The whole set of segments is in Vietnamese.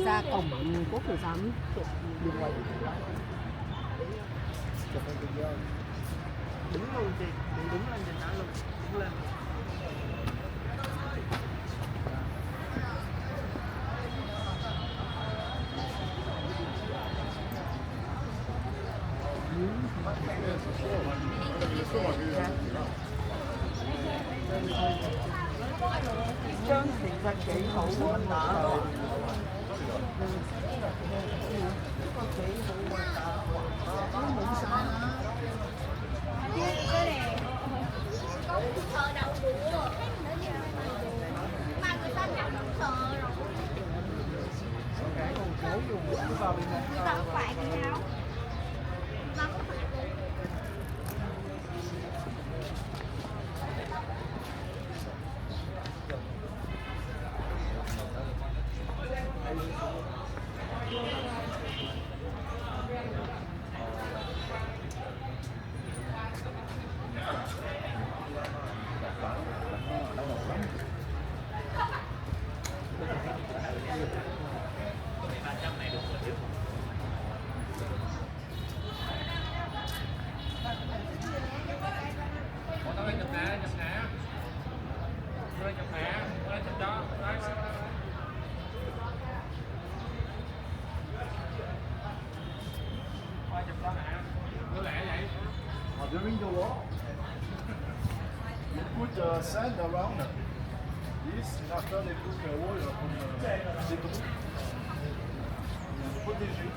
ra cổng Quốc Tử Giám bên ngoài Đứng luôn chị, đứng lên trên đó luôn, đứng lên. Chân thì ra kỹ thủ của anh đã rồi. Thờ đậu đũa mà người ta chẳng thờ rồi. Người ta không phải cái áo. Nó không phải. During the war, you put sand around this, and after they put the wall des trous, protégés.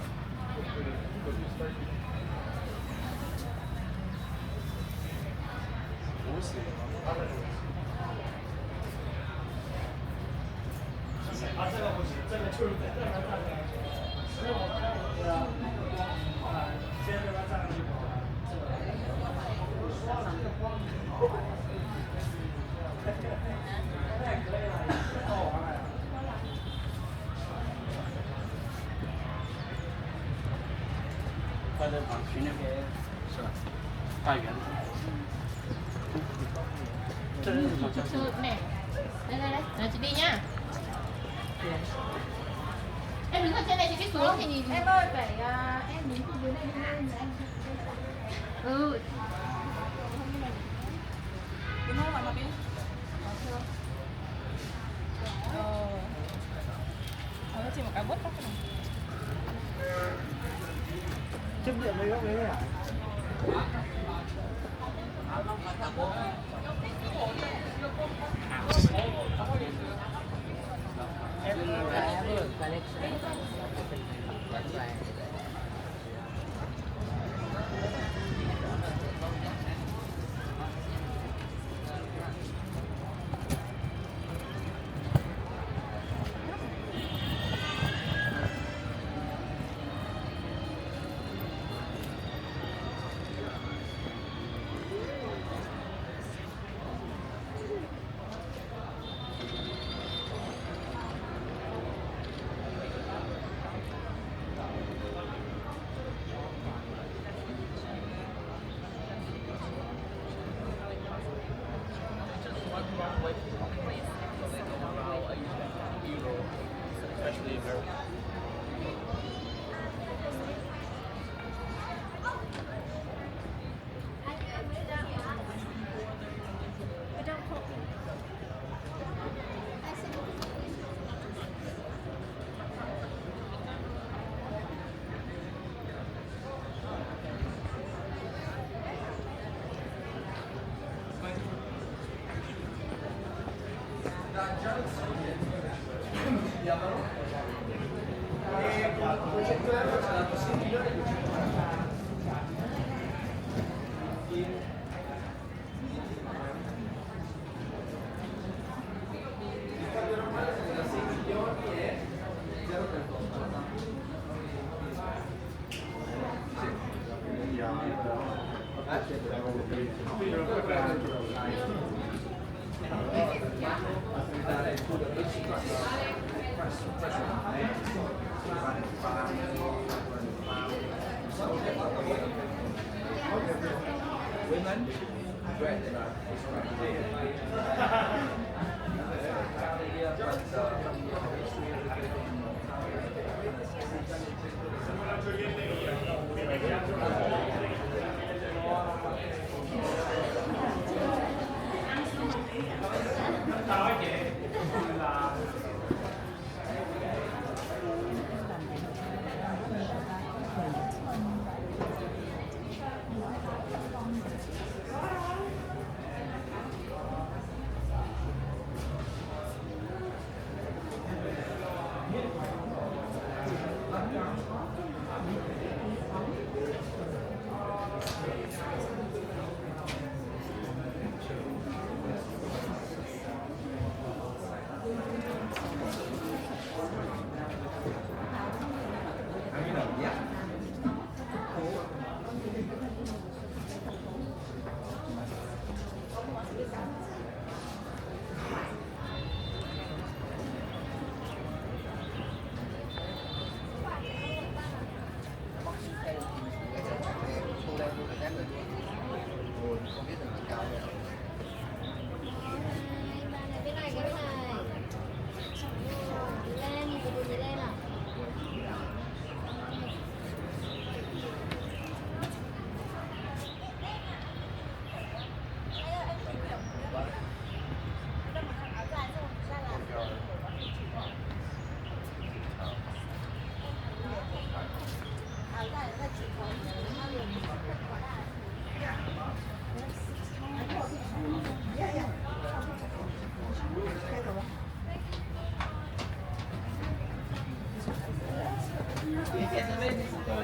Nè, đây, chị đi nhá. Em đứng ở trên này chị biết xuống thì nhìn. Em ơi, phải em đứng từ dưới này lên anh. Ừ. Đứng đâu mà biết? Nó chỉ một cái bút tóc này. Chấp nhận với góc đấy hả?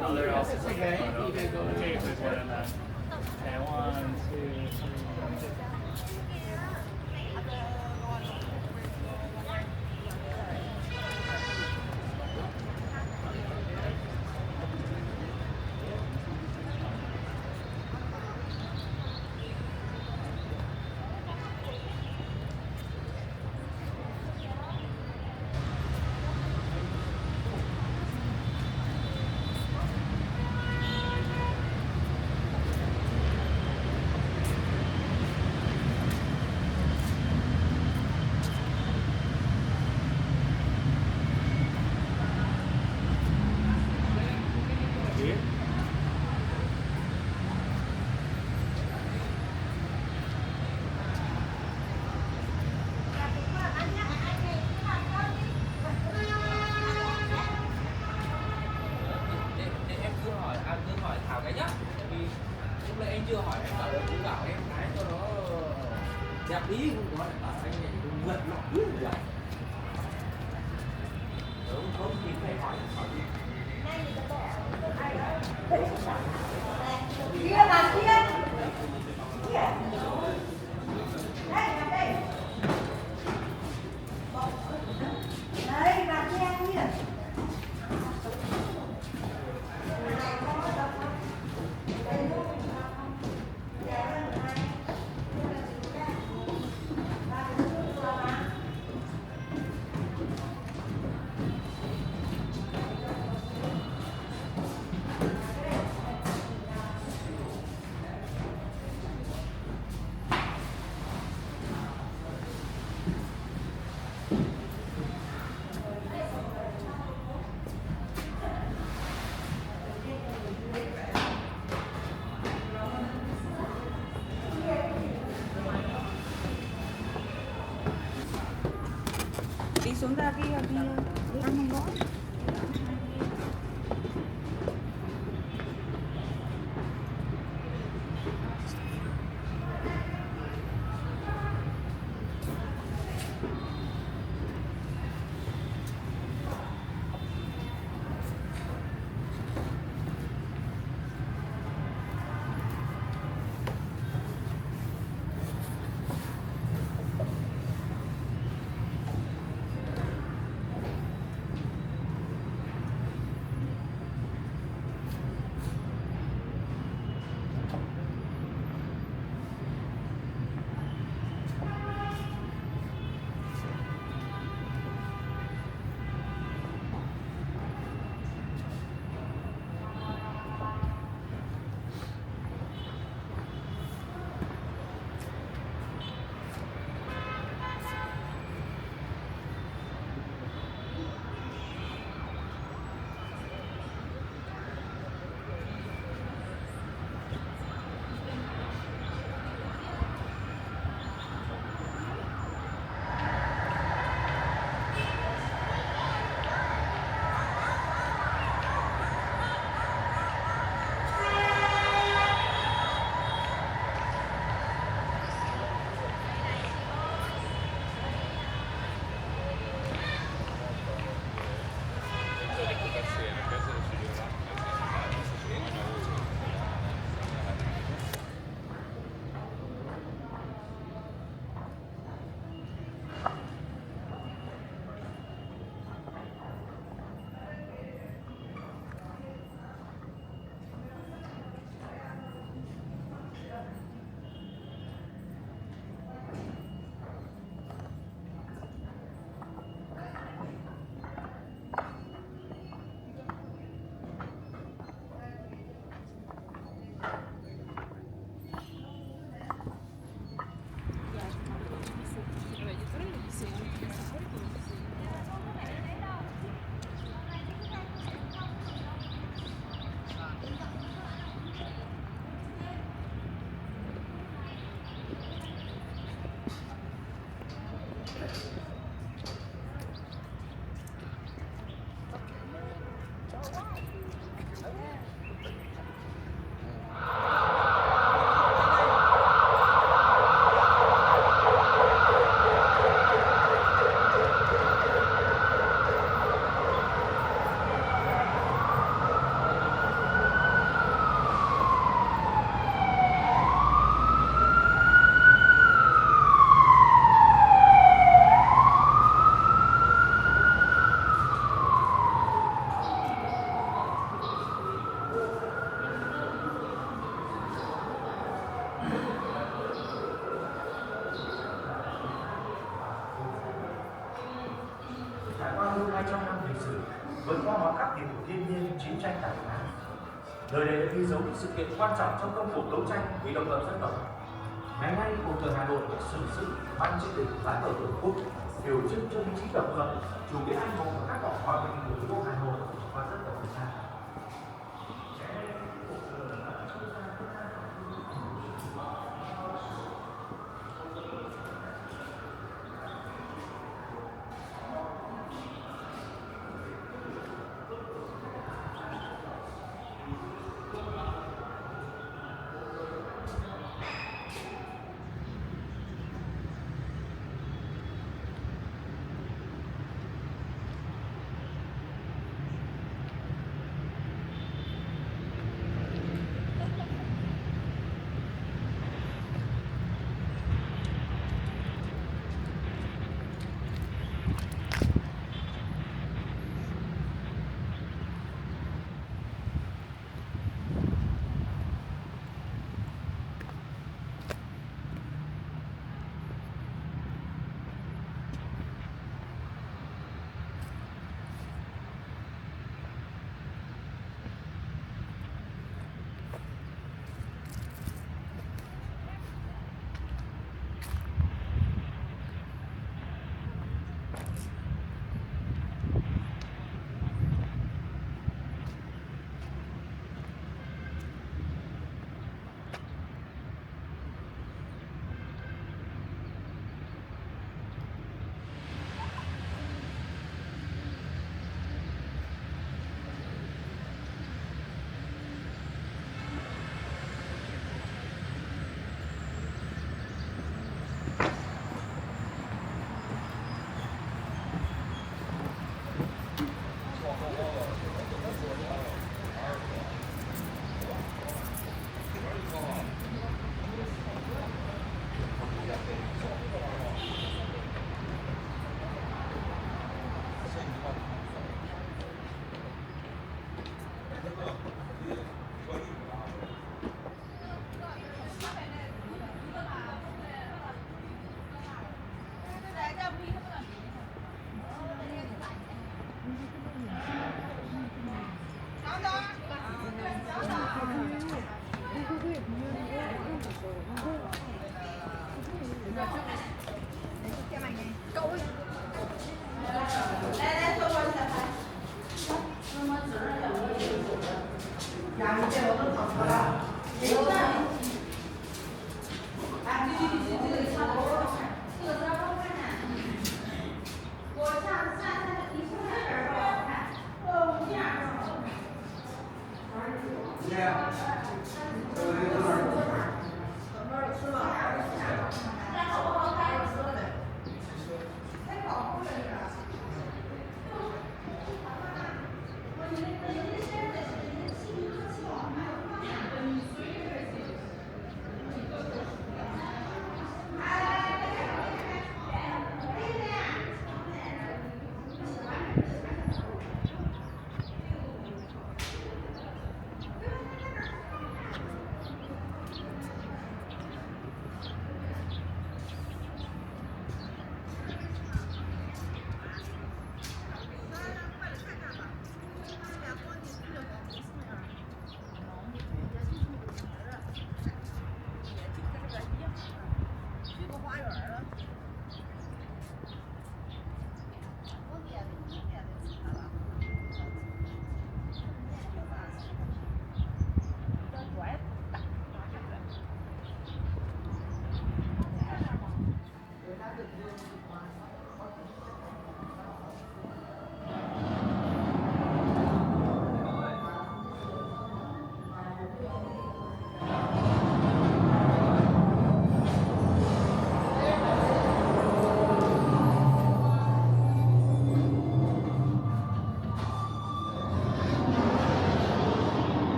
Oh, they're all okay. Okay, if there's one in that. Okay, 1, 2, 3. đẹp ý không có lại bảo anh này cũng vượt lọ biết rồi không thì phải hỏi gì kia là kia đây là kia nhỉ. Đi xuống ra đi ăn măng gói. vượt qua mọi khắc nghiệt của thiên nhiên, chiến tranh tàn phá. Nơi đây đã ghi dấu những sự kiện quan trọng trong công cuộc đấu tranh vì độc lập dân tộc. Ngày nay, bầu trời Hà Nội đã sừng sững ban chiếc đỉnh lá cờ Tổ quốc, biểu trưng cho ý chí độc lập, chủ nghĩa anh hùng và khát vọng hòa bình của thủ đô Hà Nội và dân tộc Việt Nam.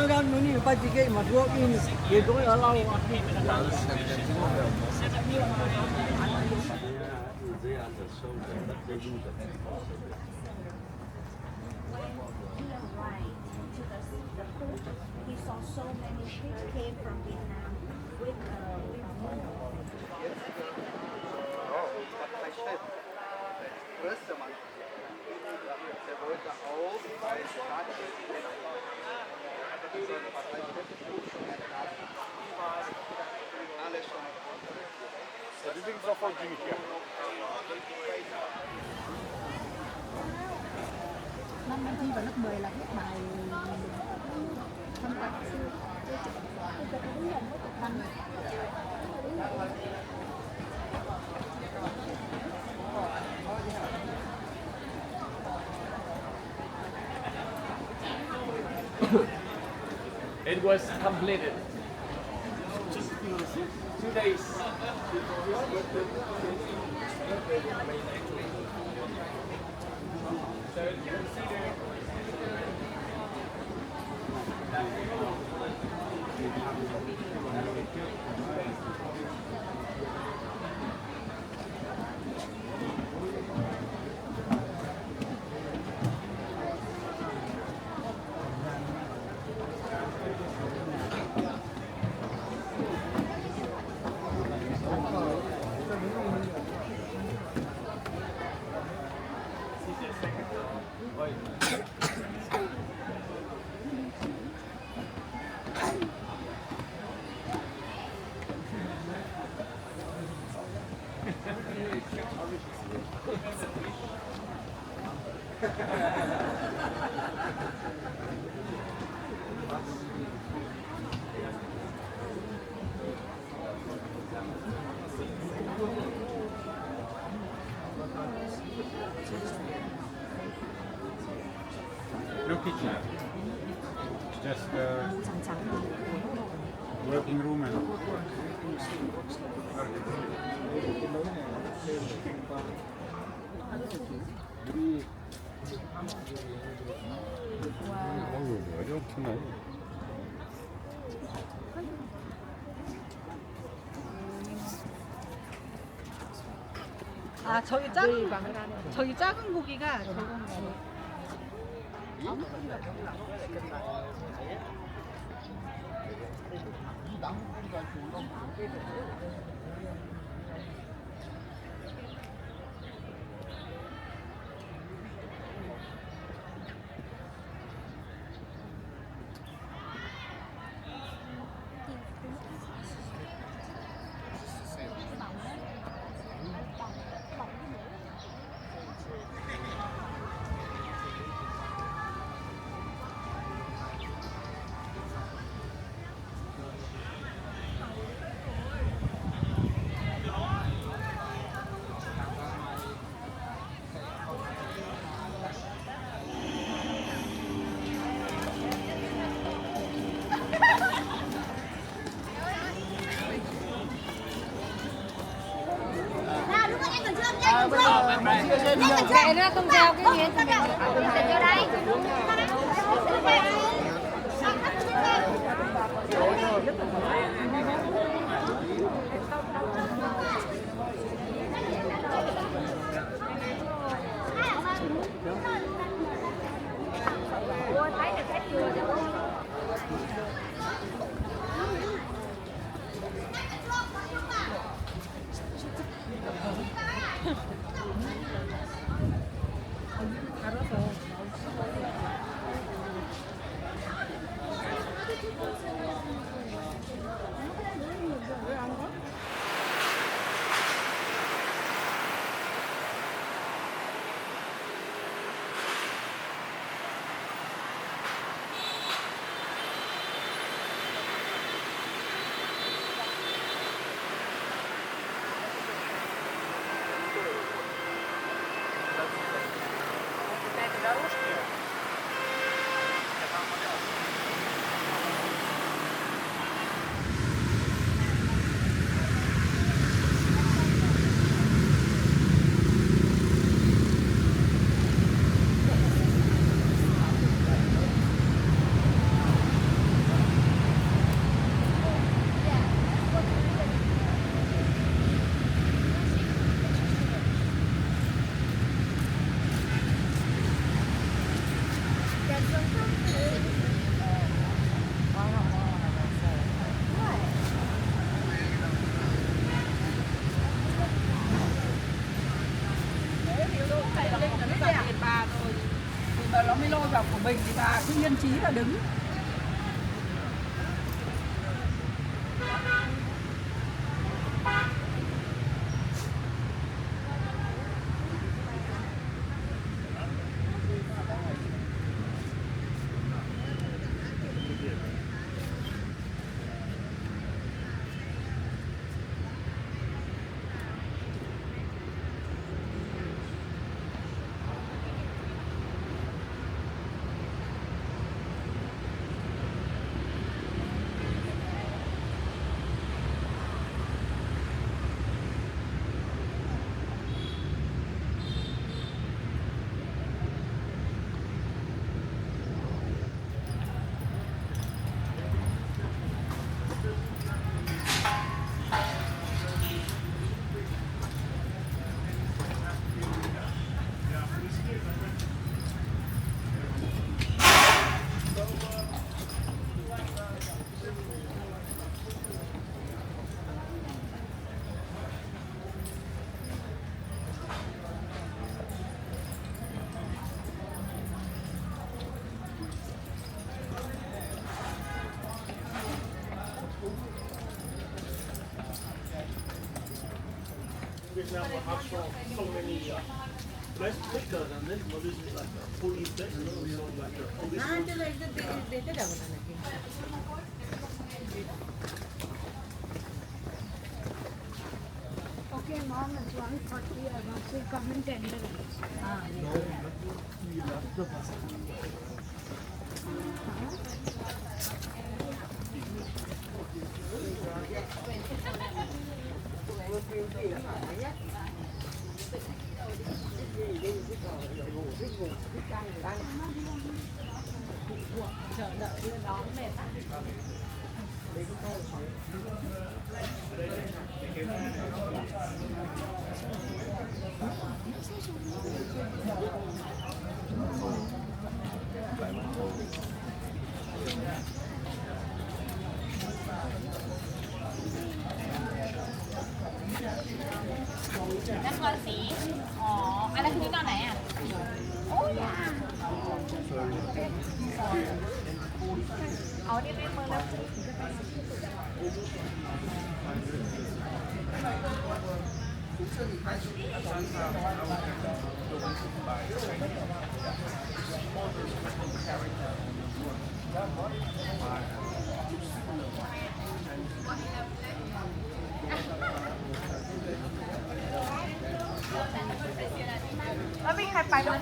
đang nó như ba chị cái mà thuốc in thì tôi ở lâu He saw so many ships came from Vietnam with năm thi vào lớp 10 là hết bài thăm quan sư. It was completed. Just 2 days. No kitchen. It's just working room and 이렇게 나요. 아 저기 작은 고기가 저건 거 Vậy nó không theo cái miếng của mình vô đây. Ủa, thấy là cái chưa được. bà thôi. Thì mà nó mới lôi vào của mình thì bà cứ nhân trí là đứng. Vietnam will have so many less thicker than this, but this is like a fully fixed, so like a fully Okay, mom, it's 1:40. I want to come in 10 minutes. Chờ đợi đưa đón mệt á.นักบอลสี อ๋อ อันนั้นคือที่ตอนไหนอ่ะ โอ้ยเอานี่ไม่เมื่อแล้ว แล้วมีใครไปบ้าง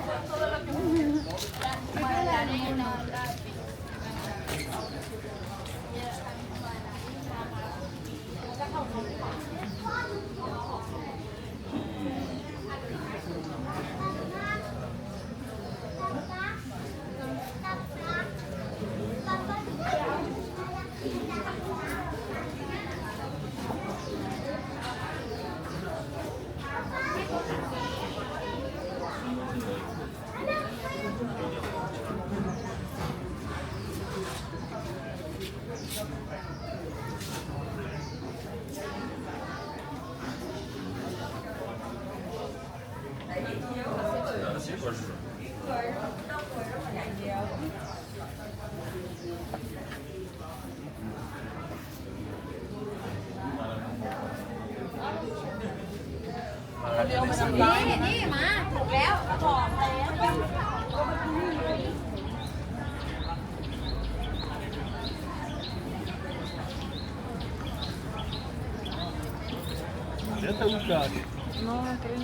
นี่มาถูกแล้วถอดแล้ว Até um cara. No, tem...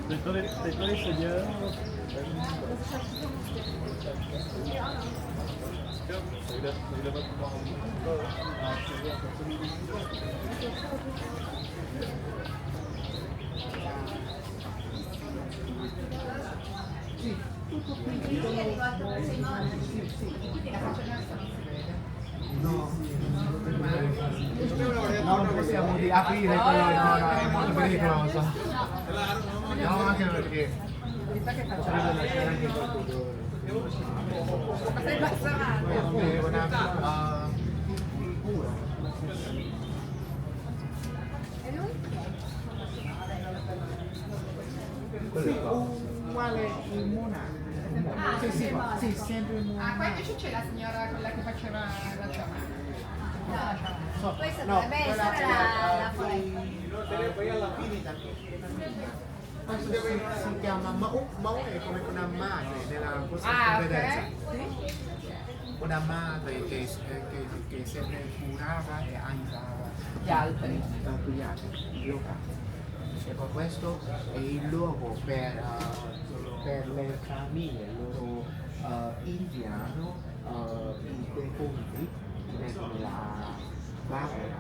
Tentou enseñar. No, non possiamo aprire quello, no, no, è molto pericoloso. No, anche perché Aspetta che faccio potrebbe lasciare anche qualche odore. Ma sei passato. È una pura. E lui? Quello è qua. Uguale il Monaco. Ah, Sì, sì, uguale. sì, sempre il Ah, qua Monaco. invece c'è la signora, quella che faceva la ciamata. So, Questa no, dovrebbe essere la foresta. poi alla fine da si chiama Mau è come una madre nella questa credenza. Una madre che se ne curava e aiutava Gli altri. gli altri, i locali. E per questo è il luogo per le famiglie loro indiano in quei punti come la Barbara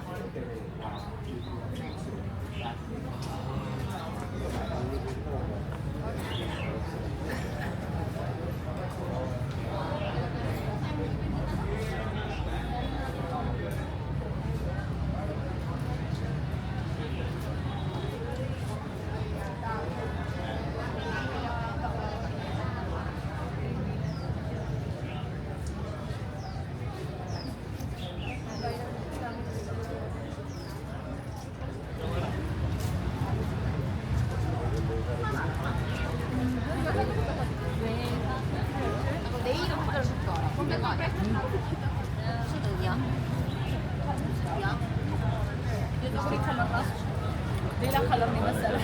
내일은 못할 수 있어. 근데 거 아니야? 수준이야? 야? 얘도 우리 칼라 났어. 내랑 칼라니 맞잖아.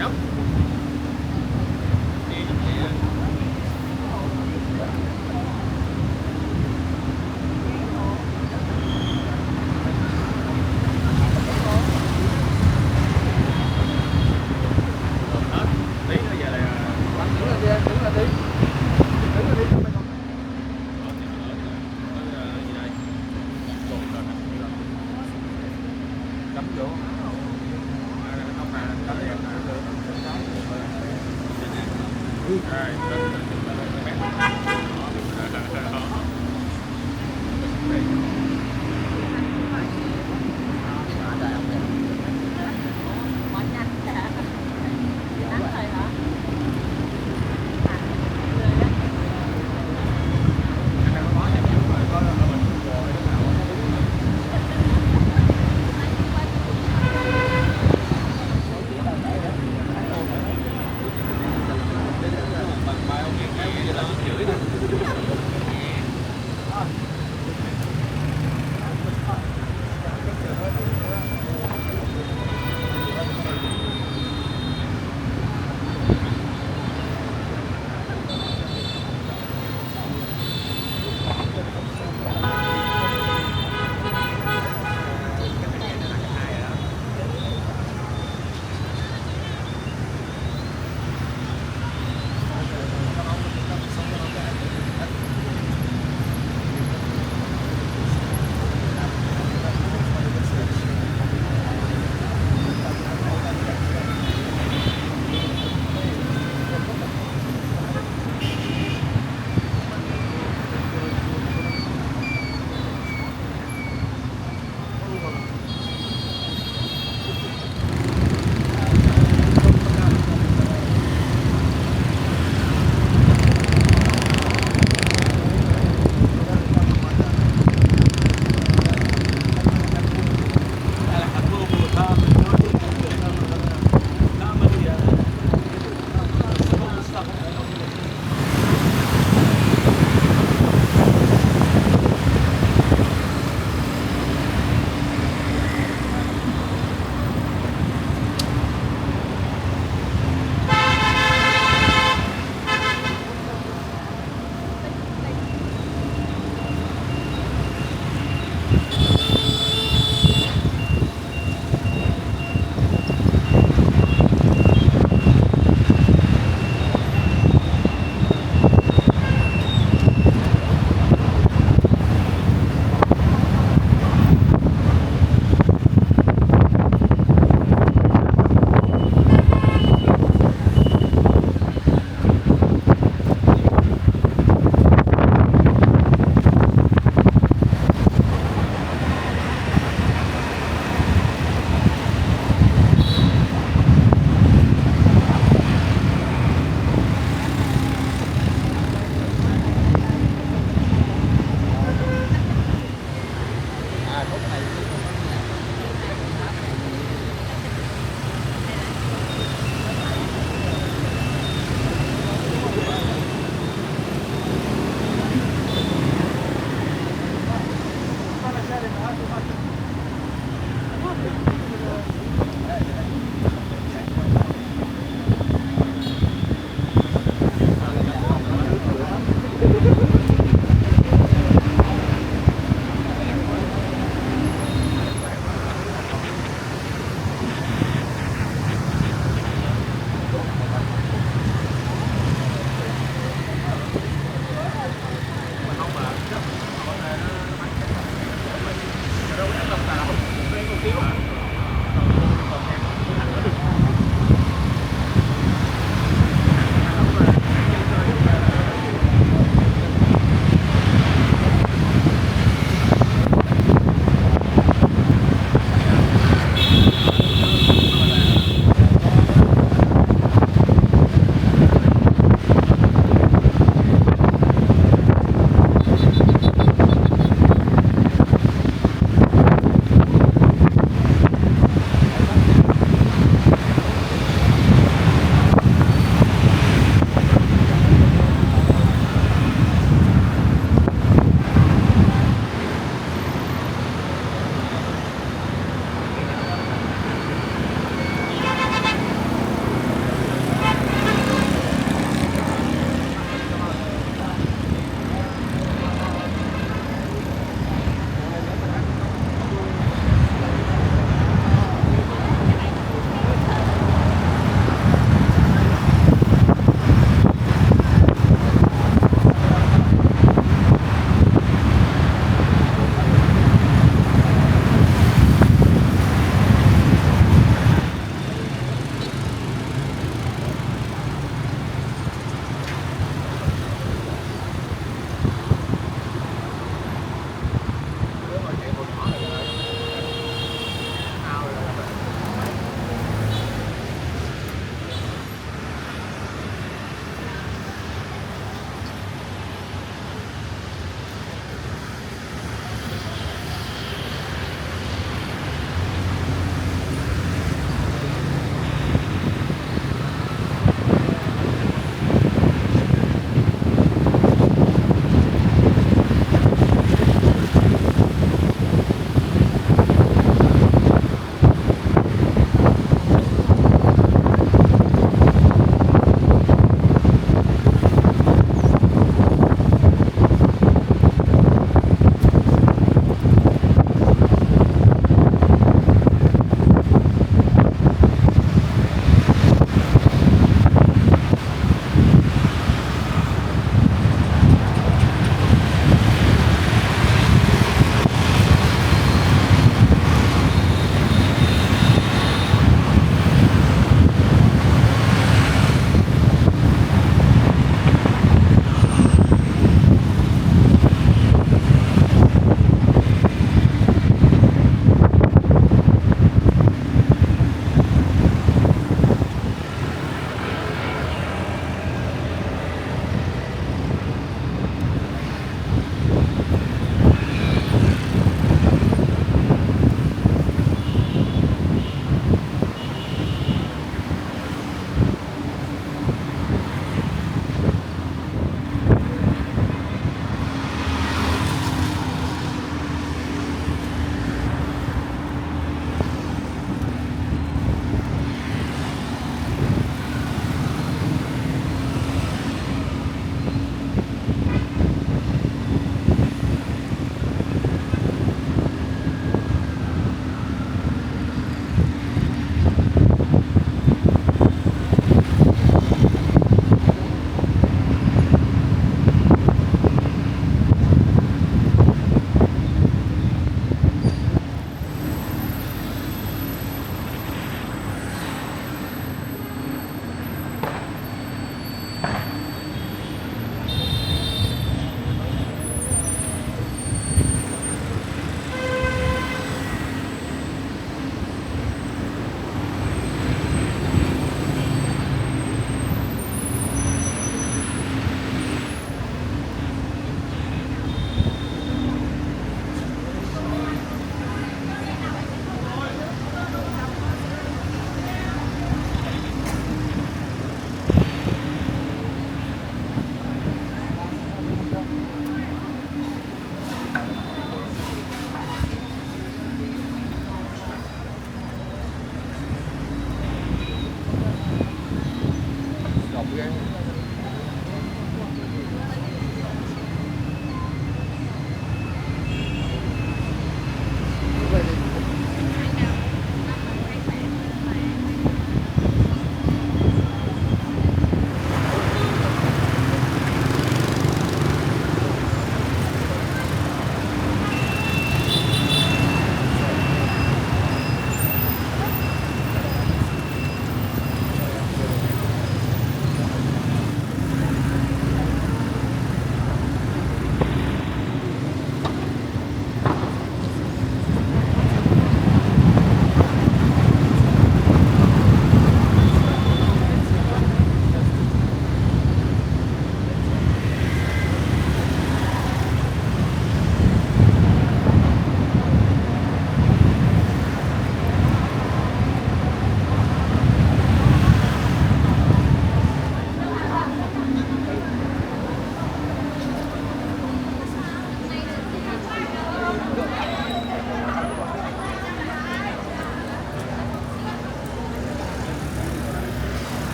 Nhấp. Cắm vô. Không mà cắm đẹp. Rồi,